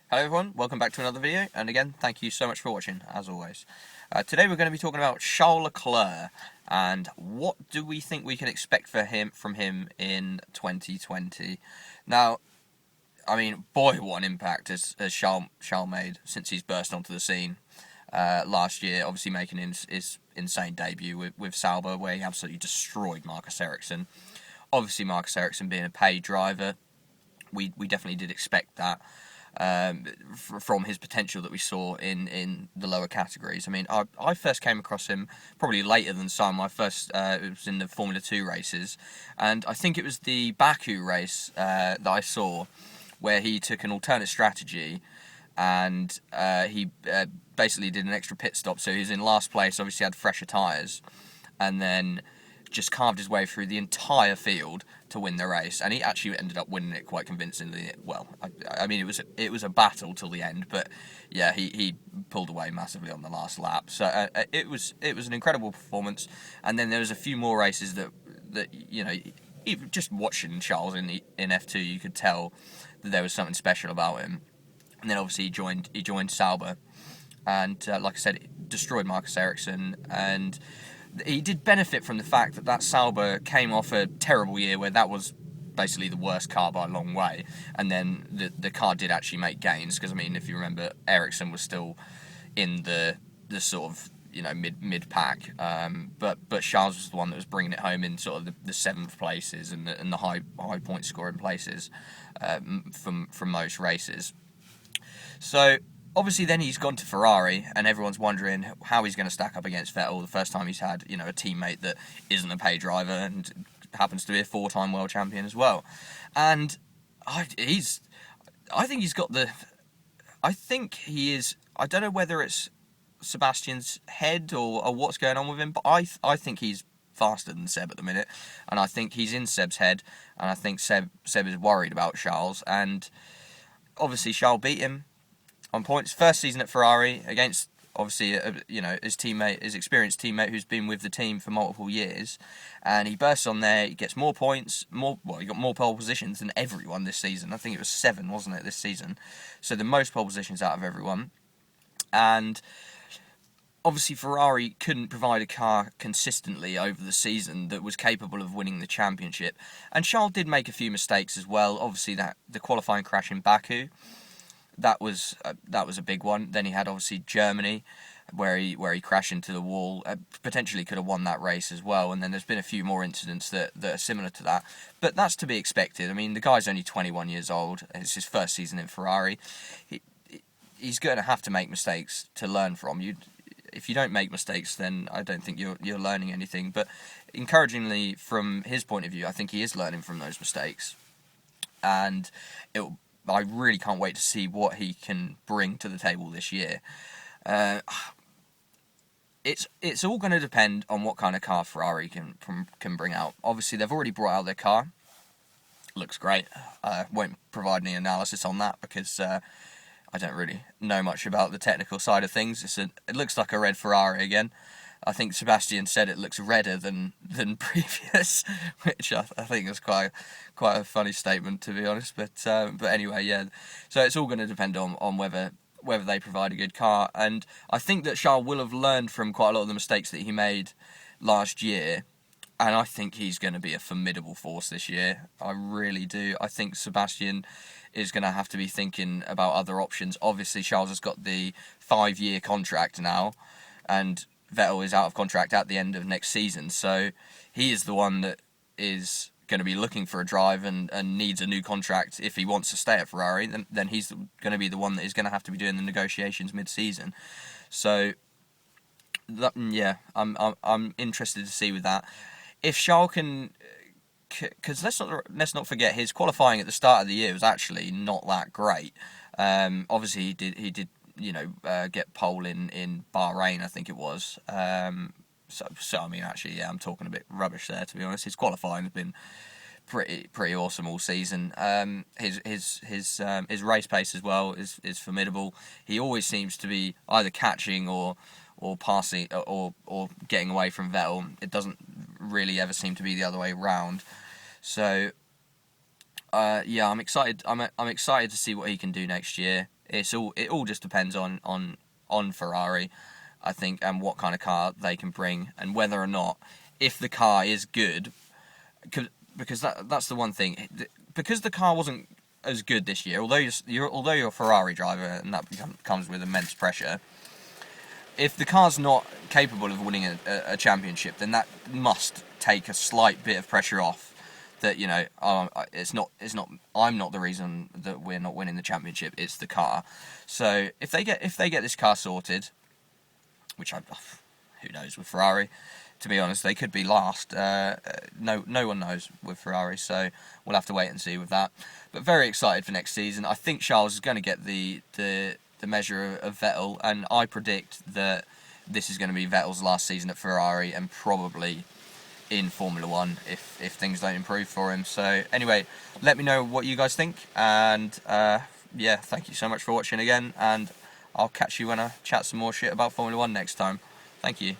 Hello everyone, welcome back to another video, and again, thank you so much for watching, as always. Today we're going to be talking about Charles Leclerc, and what do we think we can expect from him in 2020. Now, I mean, boy, what an impact has Charles made since he's burst onto the scene last year, obviously making his insane debut with Sauber, where he absolutely destroyed Marcus Ericsson. Obviously, Marcus Ericsson being a paid driver, we definitely did expect that. From his potential that we saw in the lower categories. I mean, I first came across him probably later than some. It was in the Formula 2 races, and I think it was the Baku race that I saw where he took an alternate strategy and he basically did an extra pit stop. So he was in last place, obviously had fresher tyres, and then just carved his way through the entire field to win the race, and he actually ended up winning it quite convincingly. Well, I mean, it was a battle till the end, but yeah, he pulled away massively on the last lap. So it was an incredible performance. And then there was a few more races that you know, even just watching Charles in F2, you could tell that there was something special about him. And then obviously he joined Sauber, and like I said, it destroyed Marcus Ericsson, and he did benefit from the fact that Sauber came off a terrible year where that was basically the worst car by a long way, and then the car did actually make gains, because I mean, if you remember, Ericsson was still in the sort of, you know, mid pack, but Charles was the one that was bringing it home in sort of the seventh places and the high point scoring places from most races. So obviously then he's gone to Ferrari, and everyone's wondering how he's going to stack up against Vettel, the first time he's had, you know, a teammate that isn't a paid driver and happens to be a four-time world champion as well. And I think he is, I don't know whether it's Sebastian's head or what's going on with him, but I think he's faster than Seb at the minute, and I think he's in Seb's head, and I think Seb is worried about Charles, and obviously Charles beat him on points. First season at Ferrari against, obviously, you know, his experienced teammate who's been with the team for multiple years, and he bursts on there. He gets more points, he got more pole positions than everyone this season. I think it was 7, wasn't it, this season? So the most pole positions out of everyone, and obviously Ferrari couldn't provide a car consistently over the season that was capable of winning the championship, and Charles did make a few mistakes as well. Obviously, that the qualifying crash in Baku, that was a big one. Then he had obviously Germany, where he crashed into the wall. Potentially could have won that race as well. And then there's been a few more incidents that are similar to that. But that's to be expected. I mean, the guy's only 21 years old. It's his first season in Ferrari. He's going to have to make mistakes to learn from. If you don't make mistakes, then I don't think you're learning anything. But encouragingly, from his point of view, I think he is learning from those mistakes, and I really can't wait to see what he can bring to the table this year. It's all going to depend on what kind of car Ferrari can bring out. Obviously, they've already brought out their car. Looks great. Won't provide any analysis on that because I don't really know much about the technical side of things. It looks like a red Ferrari again. I think Sebastian said it looks redder than previous, which I think is quite a funny statement, to be honest. But anyway, yeah. So it's all going to depend on whether they provide a good car, and I think that Charles will have learned from quite a lot of the mistakes that he made last year, and I think he's going to be a formidable force this year. I really do. I think Sebastian is going to have to be thinking about other options. Obviously, Charles has got the 5-year contract now, and Vettel is out of contract at the end of next season, so he is the one that is going to be looking for a drive and needs a new contract if he wants to stay at Ferrari. Then he's going to be the one that is going to have to be doing the negotiations mid-season. So yeah, I'm interested to see with that if Charles can, because let's not forget his qualifying at the start of the year was actually not that great. Obviously he did you know, get pole in Bahrain, I think it was. So I mean, actually, yeah, I'm talking a bit rubbish there, to be honest. His qualifying has been pretty awesome all season. His race pace as well is formidable. He always seems to be either catching or passing or getting away from Vettel. It doesn't really ever seem to be the other way round. So yeah, I'm excited. I'm excited to see what he can do next year. it all just depends on Ferrari, I think, and what kind of car they can bring, and whether or not, if the car is good, because that's the one thing, because the car wasn't as good this year. Although you're a Ferrari driver, and that comes with immense pressure. If the car's not capable of winning a championship, then that must take a slight bit of pressure off. That, you know, it's not. I'm not the reason that we're not winning the championship. It's the car. So if they get this car sorted, which who knows with Ferrari. To be honest, they could be last. No one knows with Ferrari, so we'll have to wait and see with that. But very excited for next season. I think Charles is going to get the measure of Vettel, and I predict that this is going to be Vettel's last season at Ferrari, and probably in Formula 1 if things don't improve for him. So anyway, let me know what you guys think, and yeah, thank you so much for watching again, and I'll catch you when I chat some more shit about Formula 1 next time. Thank you.